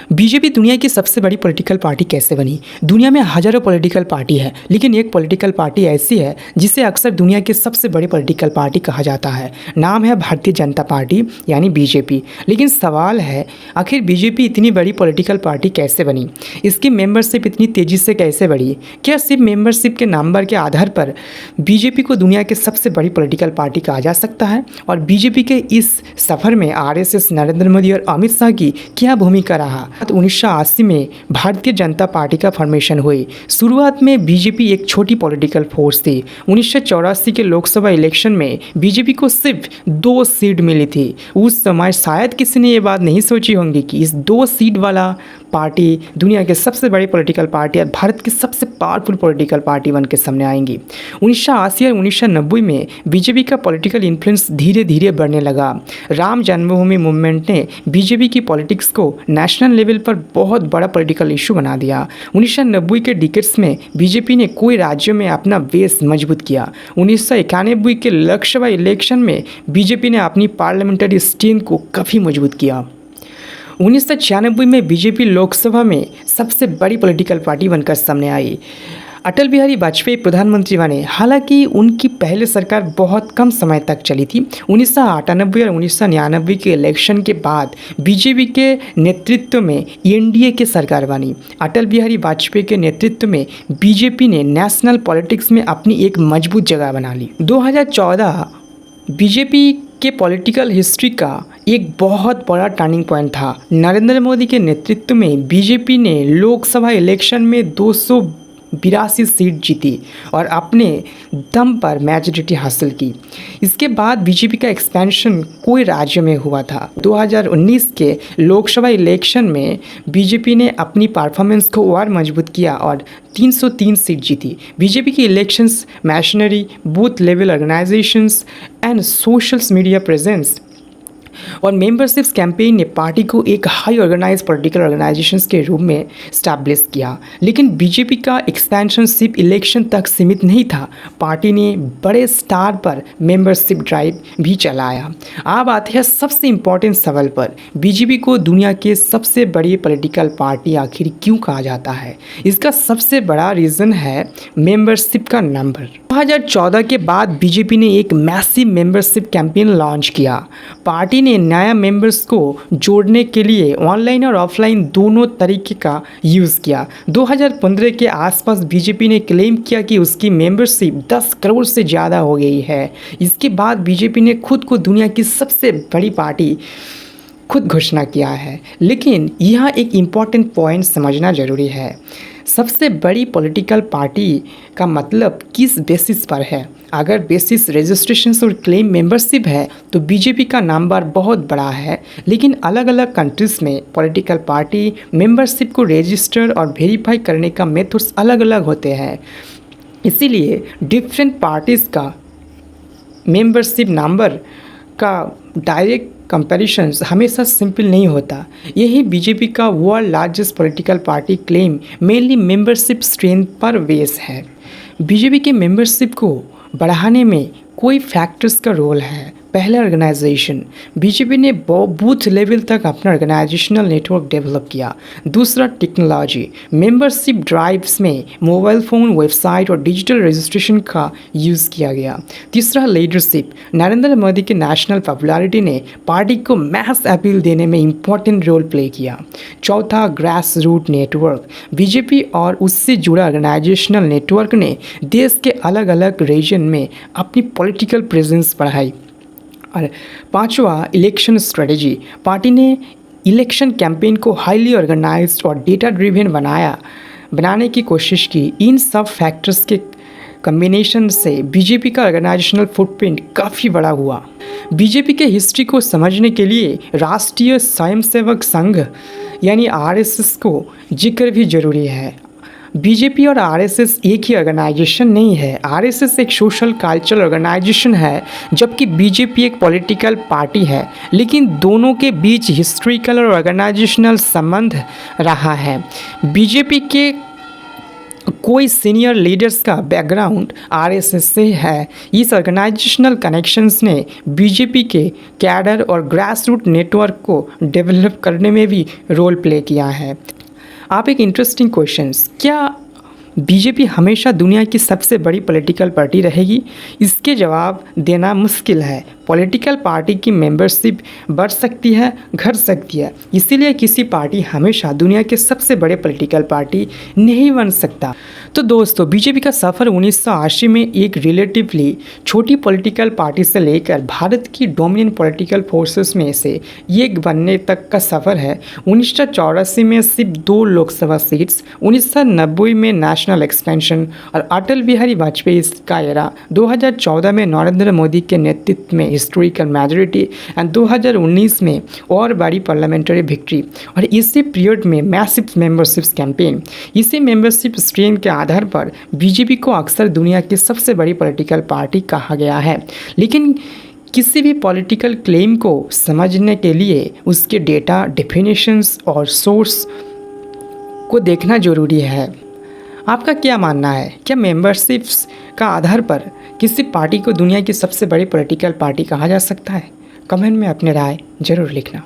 BJP दुनिया की सबसे बड़ी पॉलिटिकल पार्टी कैसे बनी? दुनिया में हज़ारों पॉलिटिकल पार्टी है, लेकिन एक पॉलिटिकल पार्टी ऐसी है जिसे अक्सर दुनिया की सबसे बड़ी पॉलिटिकल पार्टी कहा जाता है। नाम है भारतीय जनता पार्टी यानी बीजेपी। लेकिन सवाल है, आखिर बीजेपी इतनी बड़ी पॉलिटिकल पार्टी कैसे बनी? इसकी मेंबरशिप इतनी तेज़ी से कैसे बढ़ी? क्या सिर्फ मेंबरशिप के नंबर के आधार पर बीजेपी को दुनिया की सबसे बड़ी पॉलिटिकल पार्टी कहा जा सकता है? और बीजेपी के इस सफ़र में आरएसएस, नरेंद्र मोदी और अमित शाह की क्या भूमिका रहा? 1980 में भारतीय जनता पार्टी का फॉर्मेशन हुई। शुरुआत में बीजेपी एक छोटी पॉलिटिकल फोर्स थी। 1984 के लोकसभा इलेक्शन में बीजेपी को सिर्फ 2 सीट मिली थी। उस समय शायद किसी ने ये बात नहीं सोची होंगी कि इस 2 सीट वाला पार्टी दुनिया के सबसे बड़ी पॉलिटिकल पार्टी और भारत की सबसे पावरफुल पॉलिटिकल पार्टी बन के सामने आएंगी। 1980 और 1990 में बीजेपी का पॉलिटिकल इन्फ्लुएंस धीरे धीरे बढ़ने लगा। राम जन्मभूमि मूवमेंट ने बीजेपी की पॉलिटिक्स को नेशनल लेवल पर बहुत बड़ा पॉलिटिकल इशू बना दिया। 1990 के डिकेड्स में बीजेपी ने कई राज्यों में अपना बेस मजबूत किया। 1991 के लोकसभा इलेक्शन में बीजेपी ने अपनी पार्लियामेंट्री स्ट्रेंथ को काफ़ी मजबूत किया। 1996 में बीजेपी लोकसभा में सबसे बड़ी पॉलिटिकल पार्टी बनकर सामने आई। अटल बिहारी वाजपेयी प्रधानमंत्री बने। हालांकि उनकी पहले सरकार बहुत कम समय तक चली थी। 1998 और 1999 के इलेक्शन के बाद बीजेपी के नेतृत्व में एनडीए की सरकार बनी। अटल बिहारी वाजपेयी के नेतृत्व में बीजेपी ने नेशनल पॉलिटिक्स में अपनी एक मजबूत जगह बना ली। 2014 बीजेपी के पॉलिटिकल हिस्ट्री का एक बहुत बड़ा टर्निंग पॉइंट था। नरेंद्र मोदी के नेतृत्व में बीजेपी ने लोकसभा इलेक्शन में 282 सीट जीती और अपने दम पर मेजॉरिटी हासिल की। इसके बाद बीजेपी का एक्सपेंशन कई राज्यों में हुआ था। 2019 के लोकसभा इलेक्शन में बीजेपी ने अपनी परफॉर्मेंस को और मजबूत किया और 303 सीट जीती। बीजेपी की elections, machinery, booth level organisations and social media presence और मेंबरशिप्स कैंपेन ने पार्टी को एक हाई ऑर्गेनाइज पॉलिटिकल ऑर्गेनाइजेशंस के रूप में स्टैब्लिश किया। लेकिन बीजेपी का एक्सपेंशन सिर्फ इलेक्शन तक सीमित नहीं था। पार्टी ने बड़े स्टार पर मेंबरशिप ड्राइव भी चलाया। अब आते हैं सबसे इम्पोर्टेंट सवाल पर, बीजेपी को दुनिया के सबसे बड़ी पॉलिटिकल पार्टी आखिर क्यों कहा जाता है? इसका सबसे बड़ा रीज़न है मेंबरशिप का नंबर। 2014 के बाद बीजेपी ने एक मैसिव मेंबरशिप कैंपेन लॉन्च किया। पार्टी ने नया मेंबर्स को जोड़ने के लिए ऑनलाइन और ऑफलाइन दोनों तरीके का यूज़ किया। 2015 के आसपास बीजेपी ने क्लेम किया कि उसकी मेंबरशिप 10 करोड़ से ज़्यादा हो गई है। इसके बाद बीजेपी ने खुद को दुनिया की सबसे बड़ी पार्टी खुद घोषणा किया है। लेकिन यहाँ एक इम्पॉर्टेंट पॉइंट समझना ज़रूरी है। सबसे बड़ी पॉलिटिकल पार्टी का मतलब किस बेसिस पर है? अगर बेसिस रजिस्ट्रेशन और क्लेम मेंबरशिप है तो बीजेपी का नंबर बहुत बड़ा है। लेकिन अलग अलग कंट्रीज़ में पॉलिटिकल पार्टी मेंबरशिप को रजिस्टर और वेरीफाई करने का मेथड्स अलग अलग होते हैं। इसीलिए डिफरेंट पार्टीज़ का मेंबरशिप नंबर का डायरेक्ट कंपैरिजन हमेशा सिंपल नहीं होता। यही बीजेपी का world largest political party claim mainly membership strength पर बेस है। बीजेपी के मेंबरशिप को बढ़ाने में कोई फैक्टर्स का रोल है। पहला, ऑर्गेनाइजेशन। बीजेपी ने बूथ लेवल तक अपना ऑर्गेनाइजेशनल नेटवर्क डेवलप किया। दूसरा, टेक्नोलॉजी। मेंबरशिप ड्राइव्स में मोबाइल फ़ोन, वेबसाइट और डिजिटल रजिस्ट्रेशन का यूज़ किया गया। तीसरा, लीडरशिप। नरेंद्र मोदी के नेशनल पॉपुलैरिटी ने पार्टी को मैस अपील देने में इम्पॉर्टेंट रोल प्ले किया। चौथा, ग्रास रूट नेटवर्क। बीजेपी और उससे जुड़ा ऑर्गेनाइजेशनल नेटवर्क ने देश के अलग अलग रीजन में अपनी पॉलिटिकल प्रेजेंस बढ़ाई। और पांचवा, इलेक्शन स्ट्रेटजी। पार्टी ने इलेक्शन कैंपेन को हाईली ऑर्गेनाइज्ड और डेटा ड्रिवन बनाने की कोशिश की। इन सब फैक्टर्स के कम्बिनेशन से बीजेपी का ऑर्गेनाइजेशनल फुटप्रिंट काफ़ी बड़ा हुआ। बीजेपी के हिस्ट्री को समझने के लिए राष्ट्रीय स्वयंसेवक संघ यानी आरएसएस को जिक्र भी ज़रूरी है। बीजेपी और आरएसएस एक ही ऑर्गेनाइजेशन नहीं है। आरएसएस एक सोशल कल्चरल ऑर्गेनाइजेशन है, जबकि बीजेपी एक पॉलिटिकल पार्टी है। लेकिन दोनों के बीच हिस्ट्रिकल और ऑर्गेनाइजेशनल संबंध रहा है। बीजेपी के कोई सीनियर लीडर्स का बैकग्राउंड आरएसएस से है। इस ऑर्गेनाइजेशनल कनेक्शंस ने बीजेपी के कैडर और ग्रास रूट नेटवर्क को डेवलप करने में भी रोल प्ले किया है। आप एक इंटरेस्टिंग क्वेश्चंस, क्या बीजेपी हमेशा दुनिया की सबसे बड़ी पॉलिटिकल पार्टी रहेगी? इसके जवाब देना मुश्किल है। पॉलिटिकल पार्टी की मेंबरशिप बढ़ सकती है, घट सकती है, इसीलिए किसी पार्टी हमेशा दुनिया के सबसे बड़े पॉलिटिकल पार्टी नहीं बन सकता। तो दोस्तों, बीजेपी का सफ़र 1980 में एक रिलेटिवली छोटी पॉलिटिकल पार्टी से लेकर भारत की डोमिनेंट पॉलिटिकल फोर्सेस में से एक बनने तक का सफ़र है। 1984 में सिर्फ 2 लोकसभा सीट्स, 1990 में नेशनल एक्सपेंशन और अटल बिहारी वाजपेयी का एरा, 2014 में नरेंद्र मोदी के नेतृत्व में हिस्टोरिकल मेजॉरिटी एंड 2019 में और बड़ी पार्लियामेंट्री विक्ट्री। और इसी पीरियड में मैसिव मेंबरशिप कैंपेन। इसी मेंबरशिप स्ट्रेन के आधार पर बीजेपी को अक्सर दुनिया की सबसे बड़ी पॉलिटिकल पार्टी कहा गया है। लेकिन किसी भी पॉलिटिकल क्लेम को समझने के लिए उसके डेटा, डेफिनेशंस और सोर्स को देखना जरूरी है। आपका क्या मानना है? क्या मेंबरशिप्स का आधार पर किसी पार्टी को दुनिया की सबसे बड़ी पॉलिटिकल पार्टी कहा जा सकता है? कमेंट में अपनी राय जरूर लिखना।